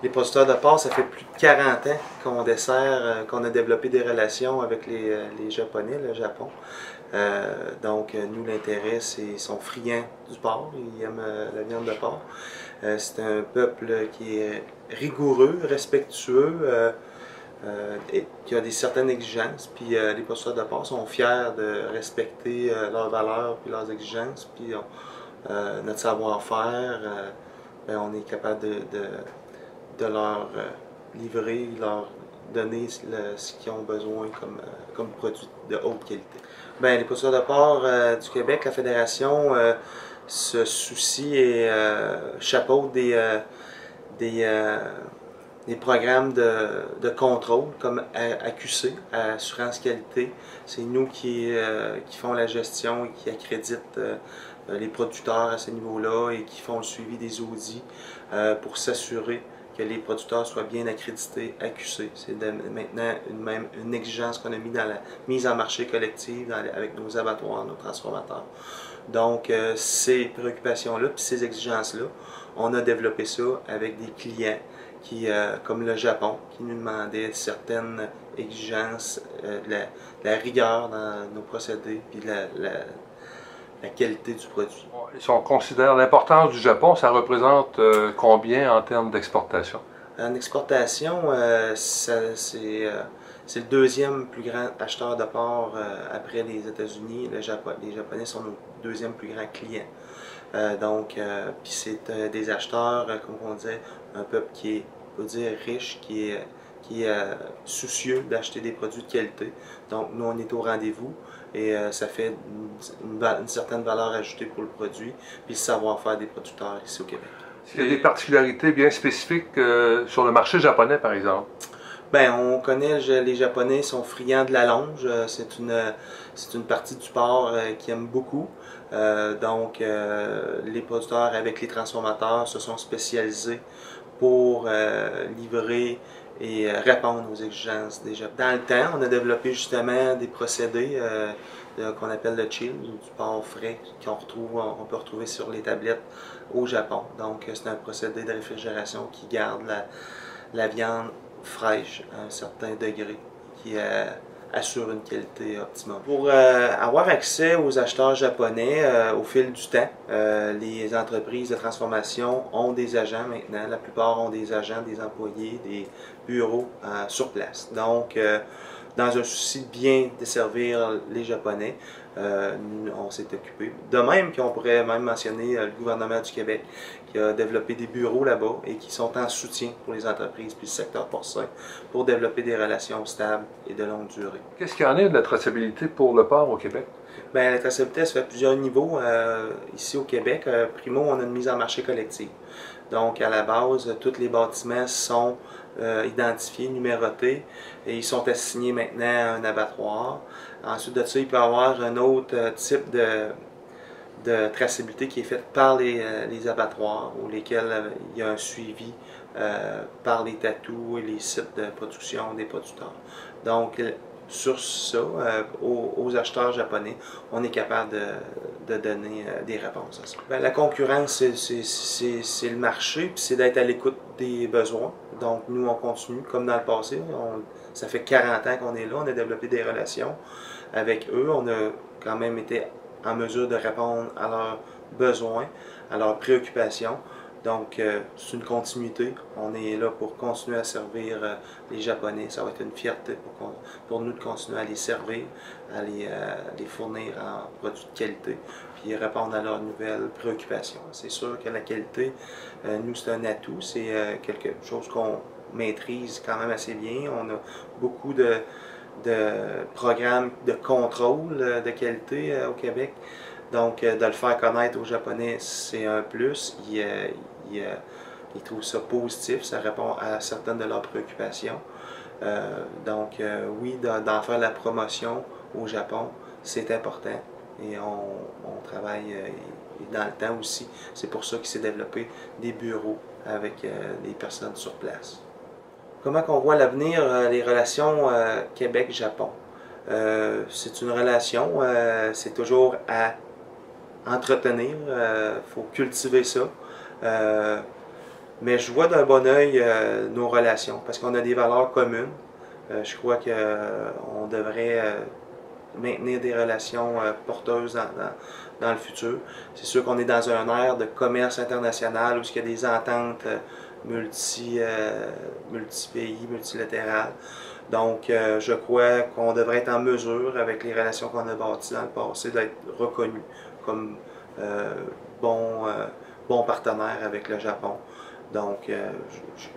Les producteurs de porc, ça fait plus de 40 ans qu'on dessert, qu'on a développé des relations avec les Japonais, le Japon. Nous, l'intérêt, c'est qu'ils sont friands du porc, ils aiment la viande de porc. C'est un peuple qui est rigoureux, respectueux, et qui a certaines exigences. Puis les producteurs de porc sont fiers de respecter leurs valeurs et leurs exigences. Puis notre savoir-faire, on est capable de leur livrer, leur donner ce qu'ils ont besoin comme produit de haute qualité. Bien, les producteurs de porc du Québec, la Fédération se soucie et chapeaute des programmes de contrôle comme AQC, Assurance Qualité. C'est nous qui font la gestion et qui accréditent les producteurs à ce niveau-là et qui font le suivi des audits pour s'assurer que les producteurs soient bien accrédités AQC. C'est maintenant une exigence qu'on a mis dans la mise en marché collective avec nos abattoirs, nos transformateurs. Donc, ces préoccupations-là puis ces exigences-là, on a développé ça avec des clients comme le Japon, qui nous demandait certaines exigences, la rigueur dans nos procédés, puis la qualité du produit. Si on considère l'importance du Japon, ça représente combien en termes d'exportation? En exportation, c'est le deuxième plus grand acheteur de porc après les États-Unis. Les Japonais sont nos deuxième plus grands clients. Puis c'est des acheteurs, comme on disait, un peuple qui est, on peut dire, riche, qui est soucieux d'acheter des produits de qualité. Donc nous, on est au rendez-vous et ça fait une certaine valeur ajoutée pour le produit, puis le savoir-faire des producteurs ici au Québec. Est-ce qu'il y a des particularités bien spécifiques sur le marché japonais, par exemple? Ben, on connaît, les Japonais sont friands de la longe. C'est une partie du porc qu'ils aiment beaucoup. Les producteurs avec les transformateurs se sont spécialisés pour livrer et répondre aux exigences des Japonais. Dans le temps, on a développé justement des procédés qu'on appelle le chill, ou du porc frais, qu'on peut retrouver sur les tablettes au Japon. Donc, c'est un procédé de réfrigération qui garde la viande fraîche à un certain degré, qui assure une qualité optimum. Pour avoir accès aux acheteurs japonais au fil du temps, les entreprises de transformation ont des agents maintenant. La plupart ont des agents, des employés, des bureaux sur place. Donc, dans un souci de bien desservir les Japonais, on s'est occupé. De même qu'on pourrait même mentionner le gouvernement du Québec qui a développé des bureaux là-bas et qui sont en soutien pour les entreprises puis le secteur porcin pour développer des relations stables et de longue durée. Qu'est-ce qu'il y en est de la traçabilité pour le porc au Québec? Bien, la traçabilité se fait à plusieurs niveaux. Ici au Québec, primo, on a une mise en marché collective. Donc, à la base, tous les bâtiments sont identifiés, numérotés, et ils sont assignés maintenant à un abattoir. Ensuite de ça, il peut y avoir un autre type de traçabilité qui est faite par les abattoirs, où lesquels il y a un suivi par les tatous et les sites de production des producteurs. Donc, sur ça, aux acheteurs japonais, on est capable de donner des réponses à ça. Bien, la concurrence, c'est le marché, puis c'est d'être à l'écoute des besoins. Donc nous, on continue, comme dans le passé. Ça fait 40 ans qu'on est là, on a développé des relations avec eux. On a quand même été en mesure de répondre à leurs besoins, à leurs préoccupations. Donc, c'est une continuité. On est là pour continuer à servir les Japonais. Ça va être une fierté pour nous de continuer à les servir, à les fournir en produits de qualité, puis répondre à leurs nouvelles préoccupations. C'est sûr que la qualité, nous, c'est un atout. C'est quelque chose qu'on maîtrise quand même assez bien. On a beaucoup de programmes de contrôle de qualité au Québec. Donc, de le faire connaître aux Japonais, c'est un plus. Ils trouvent ça positif, ça répond à certaines de leurs préoccupations. Oui, d'en faire la promotion au Japon, c'est important. Et on travaille dans le temps aussi. C'est pour ça qu'il s'est développé des bureaux avec des personnes sur place. Comment on voit l'avenir, les relations Québec-Japon? C'est une relation, c'est toujours à entretenir, il faut cultiver ça. Mais je vois d'un bon œil nos relations parce qu'on a des valeurs communes. Je crois qu'on devrait maintenir des relations porteuses dans le futur. C'est sûr qu'on est dans un ère de commerce international où il y a des ententes multi-pays, multilatérales. Donc, je crois qu'on devrait être en mesure, avec les relations qu'on a bâties dans le passé, d'être reconnu comme euh, bon, bon partenaire avec le Japon. Donc,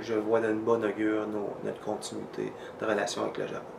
je vois d'une bonne augure notre continuité de relation avec le Japon.